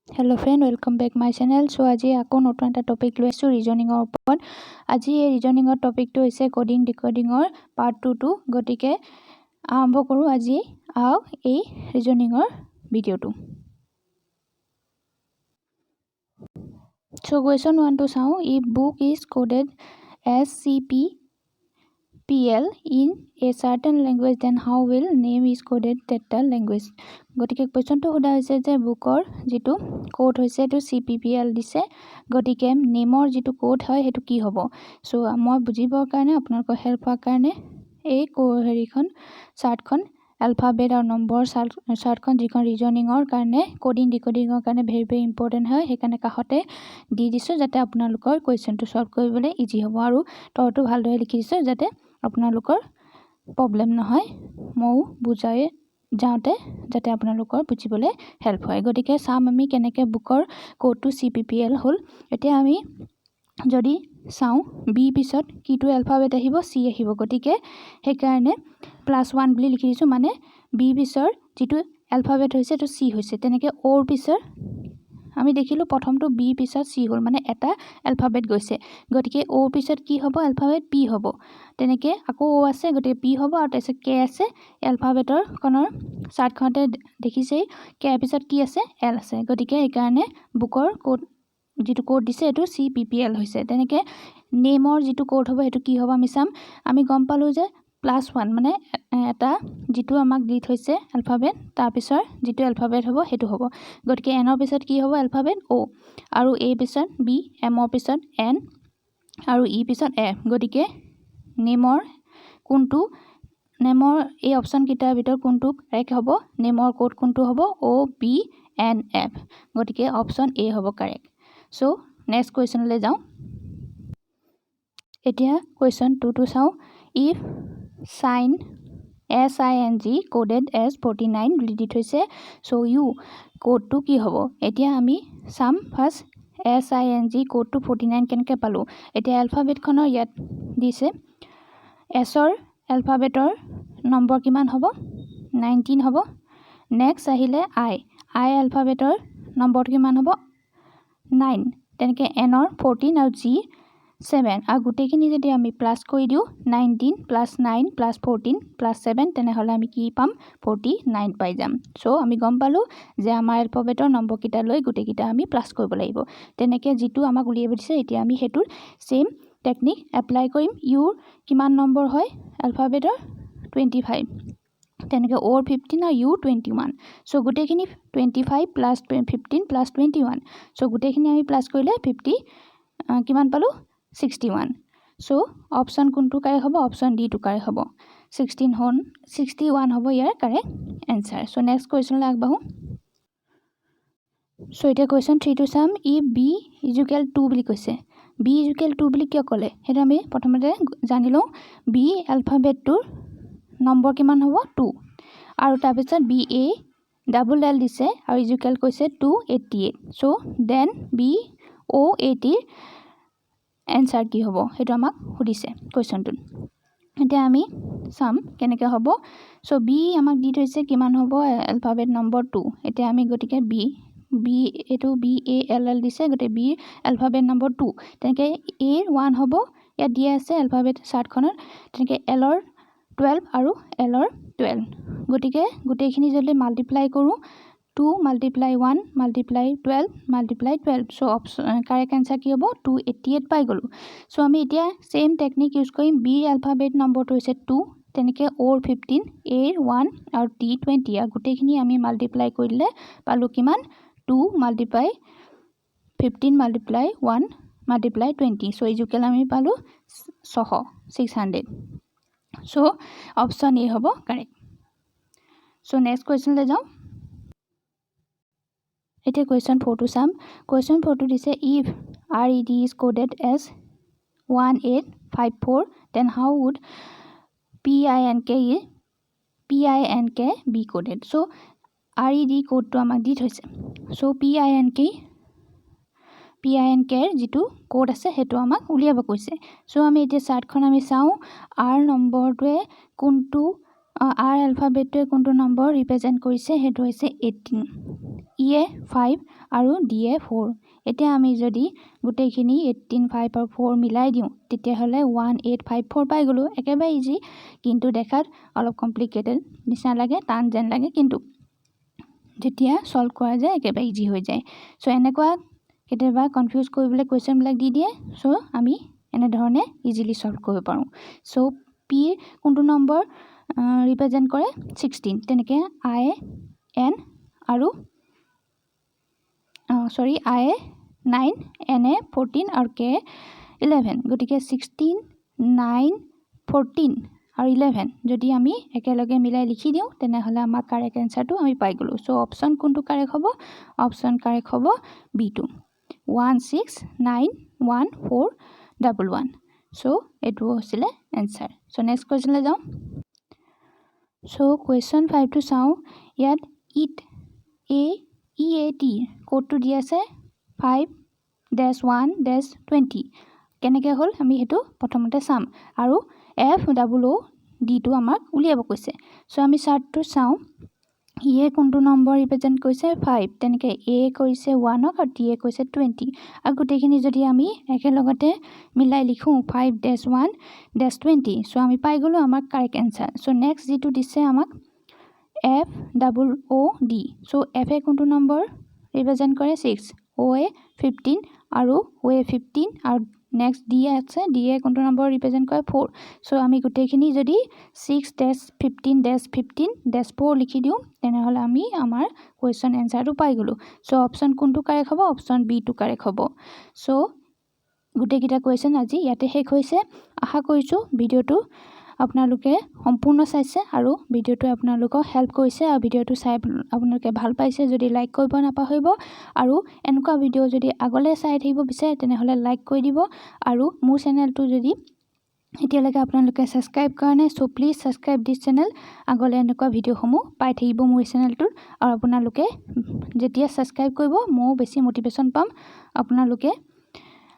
Hello friend, welcome back my channel. So আজি আকৌ নতুন এটা টপিক লৈ আছো ৰিজনিংৰ ওপৰত। আজি এই ৰিজনিংৰ টপিকটো হৈছে কোডিং ডিকোডিংৰ পাৰ্ট 2 গতিকে আৰম্ভ কৰো আজি আও এই ৰিজনিংৰ ভিডিওটো। So question 1 to চাও, if book is coded as CPPL in a certain language, then how will name is coded that language? গতিকে কোৱেশ্চনটো সোধা হৈছে যে বুকৰ যেটো কোড হৈছে এটো CPPL দিছে, গতিকে নেমৰ যেটো কোড হয় হেতু কি হ'ব। সো মই বুজিবৰ কাৰণে আপোনালোকৰ হেল্প হোৱাৰ কাৰণে এই হেৰিখন চাৰ্টখন alphabet আৰু নম্বৰ চাৰ্টখন যিখন ৰিজনিংৰ কাৰণে কোডিং ডিকোডিংৰ কাৰণে ভেৰি ইম্পৰ্টেন্ট হয়, হেকানে কাহতে দি দিছো যাতে আপোনালোকৰ কোৱেশ্চনটো সলভ কৰিবলৈ ইজি হ'ব আৰু তৰটো ভালদৰে লিখি দিছো যাতে আপোনালোকৰ প্ৰবলেম নহয়, মই বুজাই যাওতে যাতে আপোনালোকৰ বুজিবলৈ হেল্প হয়। গতিকে সাম আমি কেনেকে বুকৰ কোডটো CPPL হল। এতিয়া আমি যদি চাও বি পিছত কিটো এলফাবেট আহিব সি আহিব, গতিকে হে কাৰণে +1 বুলি লিখি দিছো, মানে বি পিছৰ যেটো এলফাবেট হৈছে তো সি হৈছে। তেনেকে ওৰ পিছৰ আমি দেখিলো প্ৰথমটো বি পিছত সি হল, মানে এটা এলফাবেট গৈছে, গতিকে ও পিছত কি হ'ব এলফাবেট পি হ'ব। তেনেকে আকৌ ও আছে গতিকে পি হ'ব আৰু তাৰপিছত কে আছে এলফাবেটৰ কোনৰ চাৰ্টখনতে দেখিছেই কে পিছত কি আছে এল আছে, গতিকে এই কাৰণে বুকৰ কোড যেটো কোড দিছে এটো CPPL হৈছে। তেনেকে নেমৰ যেটো কোড হ'ব এটো কি হ'ব আমি চাম। আমি গম পালো যে +1 মানে এটা যেটো আমাক দি থৈছে এলফাবেট তাৰ পিছৰ যেটো এলফাবেট হ'ব হেতু হ'ব, গতিকে এনৰ পিছত কি হ'ব এলফাবেট ও আৰু এ পিছত বি, এমৰ পিছত এন আৰু ই পিছত এফ। গতিকে নেমৰ কোনটো নেমৰ এই অপচন কিটাৰ ভিতৰ কোনটো কাৰেক্ট হ'ব, নেমৰ কোড কোনটো হ'ব O B N F, গতিকে অপচন এ হ'ব কাৰেক্ট। সো নেক্সট কোৱেশ্চনলৈ যাও। এতিয়া কোৱেশ্চন 2 to চাও, if sin coded as 49 বুলি দি থৈছে, সো u কোডটো কি হ'ব। এতিয়া আমি চাম ফাৰ্স্ট sin কোডটো 49 কেনেকে পালো। এতিয়া এলফাবেটখনৰ ইয়াত দিছে এছৰ এলফাবেটৰ নম্বৰ কিমান হ'ব 19 হ'ব। নেক্সট আহিলে আই এলফাবেটৰ নম্বৰ কিমান হ'ব 9, তেনেকে এনৰ 14 আৰু জি 7 আৰু গুটেখিনি যদি আমি প্লাস কৰি দিও 19 + 9 + 14 + 7 তেনেহলে আমি কি পাম 49 পাই যাম। সো আমি গম পালো যে আমাৰ এলফাবেটৰ নম্বৰ কিটা লৈ গুটেকিটা আমি প্লাস কৰিব লাগিব। তেনেকে যেটো আমাক উলিয়াব দিছে এতিয়া আমি হেতুৰ সেম টেকনিক এপ্লাই কৰিম। ইউৰ কিমান নম্বৰ হয় এলফাবেটৰ 25, তেনেকে ওৰ 15 আৰু ইউ 21, সো গুটেখিনি 25 + 15 + 21, সো গুটেখিনি আমি প্লাস কৰিলে 50 কিমান পালো 61। সো অপচন কোনটো কাৰেক্ট হ'ব অপচন ডি টু কাৰেক্ট হ'ব, 61 হ'ব ইয়াৰ কাৰেক্ট এনসাৰ। সো নেক্সট কোৱেশ্চনলৈ আগবাঢ়ো। সো এটা কোৱেশ্চন 3 to চাম, if b = 2 বুলি কৈছে, b = 2 বুলি কিয় ক'লে হেতু আমি প্ৰথমতে জানি লও। b এলফাবেটৰ নম্বৰ কিমান হ'ব 2 আৰু তাৰ পিছত b a ডাবল এল দিছে আৰু ইকুৱেল কৈছে 288, so then b o 80 answer কি হ'ব হেতু আমাক সুধিছে কোৱেশ্চনটোত। এতিয়া আমি চাম কেনেকে হ'ব। সো b আমাক দি থৈছে কিমান হ'ব এলফাবেট নম্বৰ 2, এতিয়া আমি গটিকে b এটো b a l l দিছে, গতে b এলফাবেট নম্বৰ 2, তেনেকে a 1 হ'ব ইয়াত দিয়া আছে এলফাবেট চাৰ্টখনত, তেনেকে l ৰ 12 আৰু l ৰ 12, গটিকে গুটেখিনি যদি মাল্টিপ্লাই কৰো 2 × 1 × 12 × 12, সো কাৰেক্ট আনসাৰ কি হ'ব 288 পাই গলো। সো আমি এতিয়া সেম টেকনিক ইউজ কৰিম। b এলফাবেট নম্বৰটো হৈছে 2, তেনেকে ওৰ 15 a 1 আৰু t 20 আৰু গুটেখিনি আমি মাল্টিপ্লাই কৰিলে পালো কিমান 2 × 15 × 1 × 20, সো ইকুৱেল আমি পালো 600। সো অপচন এ হ'ব কাৰেক্ট। সো নেক্সট কোৱেশ্চনলৈ যাও। এতিয়া কোৱেশ্চন 4 to চাম। কোৱেশ্চন 4 to দিছে, if red is coded as 1854, then how would pink be coded. So red কোডটো আমাক দি থৈছে, সো pink ৰ যেটো কোড আছে হেতু আমাক উলিয়াব কৈছে। সো আমি এতিয়া চাৰ্টখন আমি চাও r নম্বৰটোৱে কোনটো r এলফাবেটটোৱে কোনটো নম্বৰ ৰিপ্ৰেজেন্ট কৰিছে হেতু হৈছে 18, E এ 5 আৰু D এ 4 এতিয়া আমি যদি গোটেইখিনি 18 5 আৰু 4 মিলাই দিওঁ তেতিয়াহ'লে 1854 পাই গ'লো একেবাৰে ইজি কিন্তু দেখাত অলপ কমপ্লিকেটেড নিচিনা লাগে টান যেন লাগে কিন্তু যেতিয়া সলভ কৰা যায় একেবাৰে ইজি হৈ যায় সো এনেকুৱা কেতিয়াবা কনফিউজ কৰিবলৈ কোৱেশ্চনবিলাক দি দিয়ে সো আমি এনে ধৰণে ইজিলি সলভ কৰিব পাৰোঁ সো পি কোনটো নম্বৰ ৰিপ্ৰেজেন্ট কৰে 16 তেনেকৈ I N আৰু I এ 9 N এ 14 আৰু K 11 গতিকে 16 9 14 আৰু 11 যদি আমি একেলগে মিলাই লিখি দিওঁ তেনেহ'লে আমাৰ কাৰেক্ট এনসাৰটো আমি পাই গ'লো সো অপচন কোনটো কাৰেক্ট হ'ব অপচন কাৰেক্ট হ'ব B2 1691411 সো এটো হৈছিলে এনসাৰ সো নেক্সট কোৱেশ্চনলৈ যাওঁ সো কোৱেশ্চন 5 টো চাওঁ ইয়াত EAT কোডটো দি আছে 5-1-20 কেনেকৈ হ'ল আমি হেতু প্ৰথমতে চাম আৰু FOOD টো আমাক উলিয়াব কৈছে সো আমি চাৰ্টটো চাওঁ ইয়ে কোনটো নম্বৰ ৰিপ্ৰেজেন্ট কৰিছে 5 তেনেকৈ A কৰিছে 1 আৰু T এ কৈছে 20 আৰু গোটেইখিনি যদি আমি একেলগতে মিলাই লিখো 5-1-20 সো আমি পাই গলো আমাৰ কাৰেক্ট এনসাৰ সো নেক্সট যেটো দিছে আমাক FOOD সো F এ কোনটো নম্বৰ ৰিপ্ৰেজেন্ট কৰে 6 O এ 15 আৰু O এ 15 আৰু নেক্সট D আছে D এ কোনটো নম্বৰ ৰিপ্ৰেজেন্ট কৰে 4 সো আমি গোটেইখিনি যদি 6-15-15-4 লিখি দিওঁ তেনেহ'লে আমি আমাৰ কোৱেশ্চন এনসাৰটো পাই গলো সো অপচন কোনটো কাৰেক্ট হ'ব অপচন বি টো কাৰেক্ট হ'ব সো গোটেইকিটা কোৱেশ্চন আজি ইয়াতে শেষ হৈছে আশা কৰিছো ভিডিওটো আপোনালোকে সম্পূৰ্ণ চাইছে আৰু ভিডিওটো আপোনালোকক হেল্প কৰিছে আৰু ভিডিওটো চাই আপোনালোকে ভাল পাইছে যদি লাইক কৰিব নাপাহৰিব আৰু এনেকুৱা ভিডিও যদি আগলৈ চাই থাকিব বিচাৰে তেনেহ'লে লাইক কৰি দিব আৰু মোৰ চেনেলটো যদি এতিয়ালৈকে আপোনালোকে সাবস্ক্ৰাইব কৰা নাই so please subscribe this channel আগলৈ এনেকুৱা ভিডিওসমূহ পাই থাকিব মোৰ চেনেলটোত আৰু আপোনালোকে যেতিয়া সাবস্ক্ৰাইব কৰিব মই বেছি মোটিভেশ্যন পাম আপোনালোকে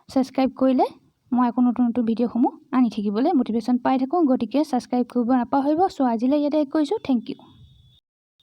সাবস্ক্ৰাইব কৰিলে মই আকৌ নতুন নতুন ভিডিওসমূহ আনি থাকিবলৈ মোটিভেশ্যন পাই থাকোঁ গতিকে সাবস্ক্ৰাইব কৰিব নাপাহৰিব সো আজিলৈ ইয়াতে কৰিছোঁ থ্যাংক ইউ